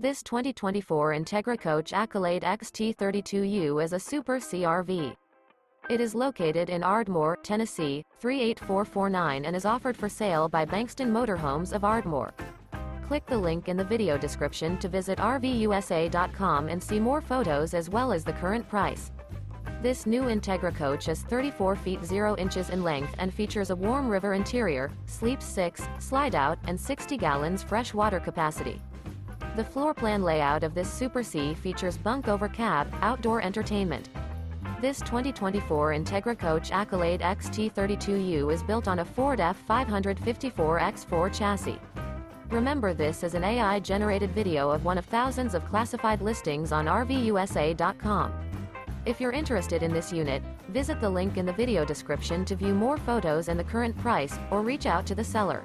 This 2024 Entegra Coach Accolade XT 32U is a super CRV. It is located in Ardmore, Tennessee, 38449 and is offered for sale by Bankston Motorhomes of Ardmore. Click the link in the video description to visit RVUSA.com and see more photos as well as the current price. This new Entegra Coach is 34 feet 0 inches in length and features a warm river interior, sleeps 6, slide-out, and 60 gallons fresh water capacity. The floor plan layout of this Super C features Bunk Over Cab, outdoor entertainment. This 2024 Entegra Coach Accolade XT 32U is built on a Ford F550 4x4 chassis. Remember, this is an AI-generated video of one of thousands of classified listings on RVUSA.com. If you're interested in this unit, visit the link in the video description to view more photos and the current price, or reach out to the seller.